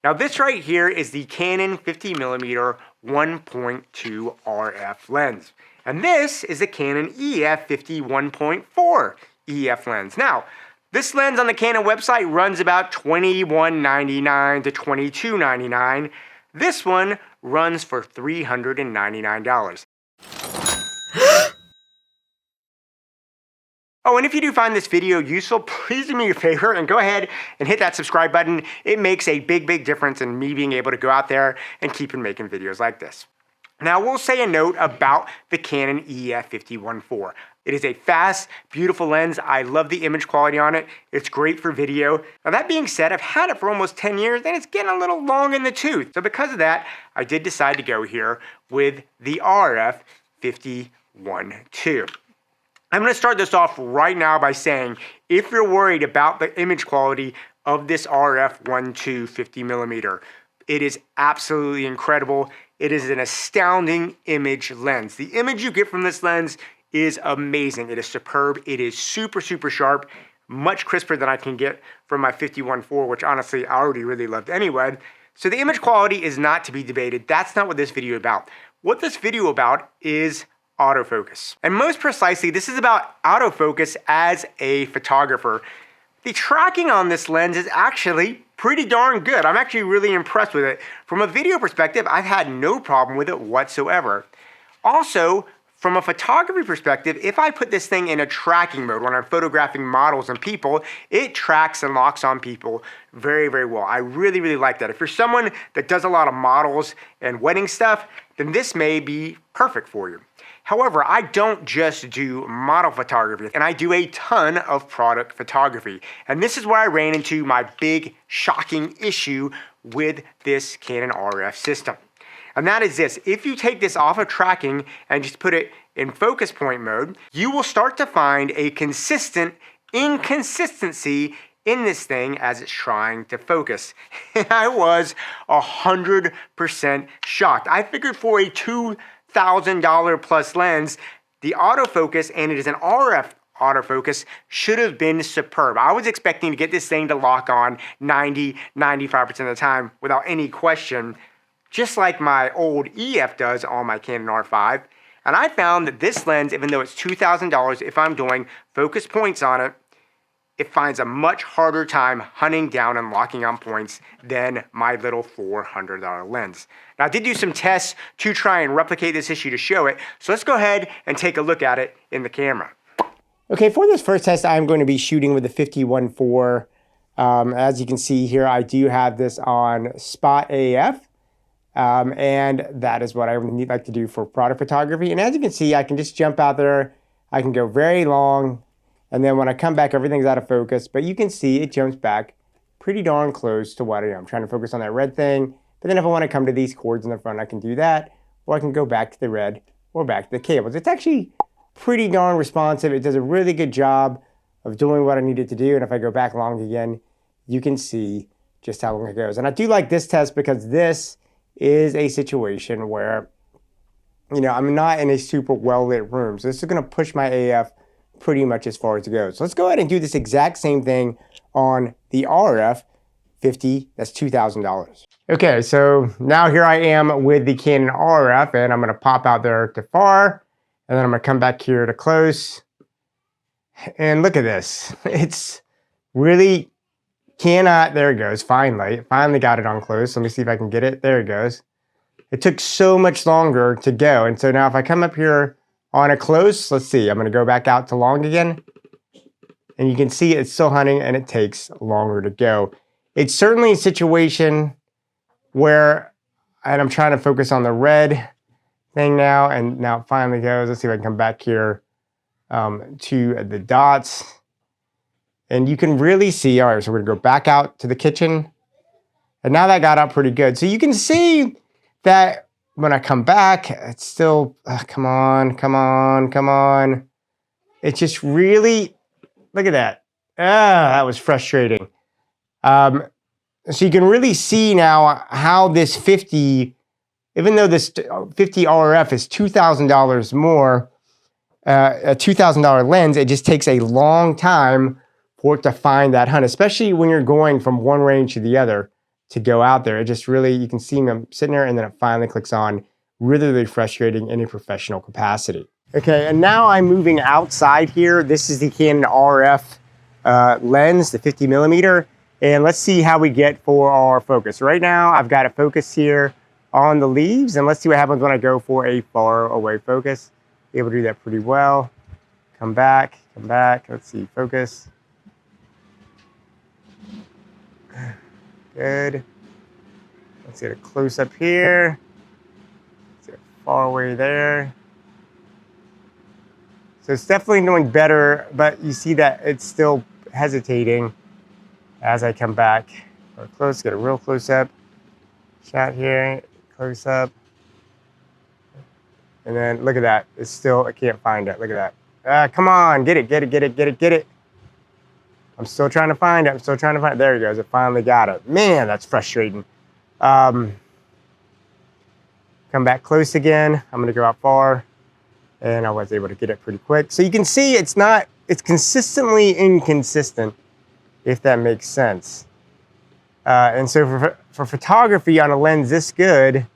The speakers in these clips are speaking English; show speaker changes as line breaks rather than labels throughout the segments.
Now this right here is the Canon 50mm 1.2 RF lens. And this is the Canon EF 50 1.4 EF lens. Now, this lens on the Canon website runs about $21.99 to $22.99. This one runs for $399. Oh, and if you do find this video useful, please do me a favor and go ahead and hit that subscribe button. It makes a big difference in me being able to go out there and keep making videos like this. Now, we'll say a note about the Canon EF 50 1.4. It is a fast, beautiful lens. I love the image quality on it. It's great for video. Now, that being said, I've had it for almost 10 years and it's getting a little long in the tooth. So because of that, I did decide to go here with the RF 50 1.2. I'm going to start this off right now by saying, if you're worried about the image quality of this RF 1.2 50mm, it is absolutely incredible. It is an astounding image lens. The image you get from this lens is amazing. It is superb. It is super sharp, much crisper than I can get from my 50 1.4, which honestly I already really loved anyway. So the image quality is not to be debated. That's not what this video is about. What this video about is autofocus. And most precisely, this is about autofocus as a photographer. The tracking on this lens is actually pretty darn good. I'm actually really impressed with it. From a video perspective, I've had no problem with it whatsoever. Also, from a photography perspective, if I put this thing in a tracking mode when I'm photographing models and people, it tracks and locks on people very well. I really like that. If you're someone that does a lot of models and wedding stuff, then this may be perfect for you. However, I don't just do model photography, and I do a ton of product photography. And this is where I ran into my big, shocking issue with this Canon RF system. And that is this: if you take this off of tracking and just put it in focus point mode, you will start to find a consistent inconsistency in this thing as it's trying to focus. And I was 100% shocked. I figured for a $2,000 plus lens, the autofocus, and it is an RF autofocus, should have been superb. I was expecting to get this thing to lock on 90-95% of the time without any question, just like my old EF does on my Canon R5. And I found that this lens, even though it's $2,000, if I'm doing focus points on it, it finds a much harder time hunting down and locking on points than my little $400 lens. Now, I did do some tests to try and replicate this issue to show it, so let's go ahead and take a look at it in the camera. Okay, for this first test, I'm going to be shooting with the 50 1.4. As you can see here, I do have this on Spot AF, and that is what I would like to do for product photography. And as you can see, I can just jump out there. I can go very long. And then when I come back, everything's out of focus. But you can see it jumps back pretty darn close to what I am. I'm trying to focus on that red thing. But then if I want to come to these cords in the front, I can do that. Or I can go back to the red or back to the cables. It's actually pretty darn responsive. It does a really good job of doing what I needed to do. And if I go back long again, you can see just how long it goes. And I do like this test because this is a situation where, you know, I'm not in a super well-lit room. So this is going to push my AF pretty much as far as it goes. So let's go ahead and do this exact same thing on the RF 50, that's $2,000. Okay, so now here I am with the Canon RF, and I'm gonna pop out there to far, and then I'm gonna come back here to close. And look at this. It's really cannot, there it goes, finally got it on close. Let me see if I can get it, there it goes. It took so much longer to go, and so now if I come up here on a close, let's see, I'm going to go back out to long again. And you can see it's still hunting and it takes longer to go. It's certainly a situation where, and I'm trying to focus on the red thing now, and now it finally goes. Let's see if I can come back here to the dots. And you can really see, all right, so we're going to go back out to the kitchen. And now that got out pretty good. So you can see that when I come back, it's still, come on. It's just really, look at that. That was frustrating. So you can really see now how this 50, even though this 50 RF is $2,000 more, a $2,000 lens, it just takes a long time for it to find that hunt, especially when you're going from one range to the other. to go out there. It just really, you can see me, I'm sitting there and then it finally clicks on. Really, really frustrating in a professional capacity. Okay, and now I'm moving outside here. This is the Canon RF lens, the 50 millimeter. And let's see how we get for our focus. Right now, I've got a focus here on the leaves, and let's see what happens when I go for a far away focus. Be able to do that pretty well. Come back, let's see, focus. Good. Let's get a close up here. Let's get far away there. So it's definitely doing better, but you see that it's still hesitating as I come back. Or close, get a real close up shot here, close up. And then look at that. It's still, I can't find it. Look at that. Come on, get it. I'm still trying to find it. There it goes. I finally got it. Man, that's frustrating. Come back close again. I'm gonna go out far. And I was able to get it pretty quick. So you can see it's consistently inconsistent, if that makes sense. And so for photography on a lens this good,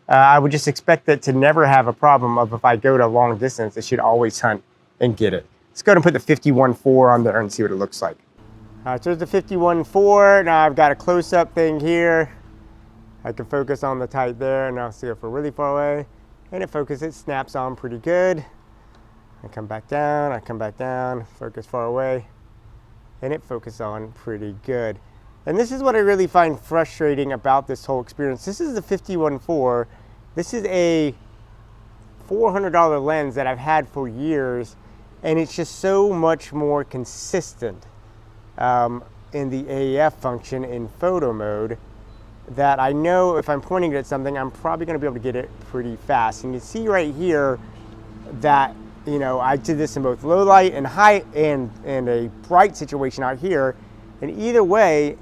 I would just expect it to never have a problem of if I go to a long distance, it should always hunt and get it. Let's go ahead and put the 51.4 on there and see what it looks like. All right, so there's the 51.4. Now I've got a close-up thing here. I can focus on the tight there, and I'll see it for really far away. And it snaps on pretty good. I come back down, focus far away, and it focuses on pretty good. And this is what I really find frustrating about this whole experience. This is the 51.4. This is a $400 lens that I've had for years, and it's just so much more consistent in the AF function in photo mode that I know if I'm pointing it at something, I'm probably gonna be able to get it pretty fast. And you see right here that, you know, I did this in both low light and high and a bright situation out here. And either way,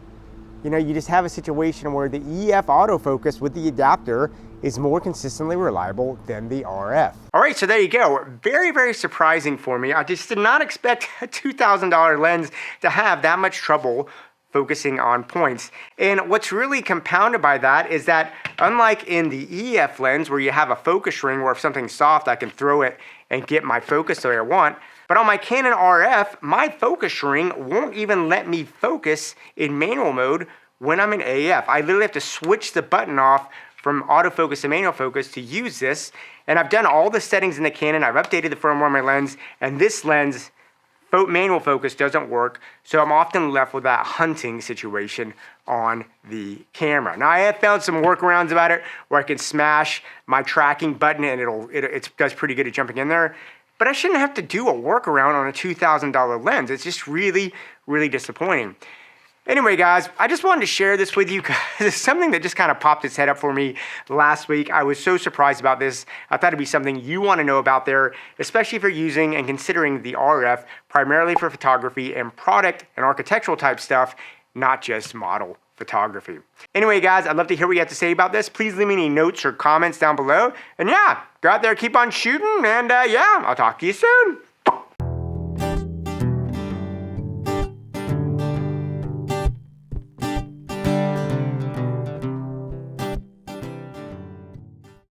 you know, you just have a situation where the EF autofocus with the adapter is more consistently reliable than the RF. All right, so there you go. Very, very surprising for me. I just did not expect a $2,000 lens to have that much trouble focusing on points. And what's really compounded by that is that unlike in the EF lens where you have a focus ring where if something's soft, I can throw it and get my focus the way I want, but on my Canon RF, my focus ring won't even let me focus in manual mode when I'm in AF. I literally have to switch the button off from autofocus to manual focus to use this. And I've done all the settings in the Canon. I've updated the firmware on my lens, and this lens manual focus doesn't work, so I'm often left with that hunting situation on the camera. Now I have found some workarounds about it where I can smash my tracking button and it does pretty good at jumping in there, but I shouldn't have to do a workaround on a $2,000 lens. It's just really, really disappointing. Anyway, guys, I just wanted to share this with you because it's something that just kind of popped its head up for me last week. I was so surprised about this. I thought it'd be something you want to know about there, especially if you're using and considering the RF primarily for photography and product and architectural type stuff, not just model photography. Anyway, guys, I'd love to hear what you have to say about this. Please leave me any notes or comments down below. And yeah, go out there, keep on shooting, and yeah, I'll talk to you soon.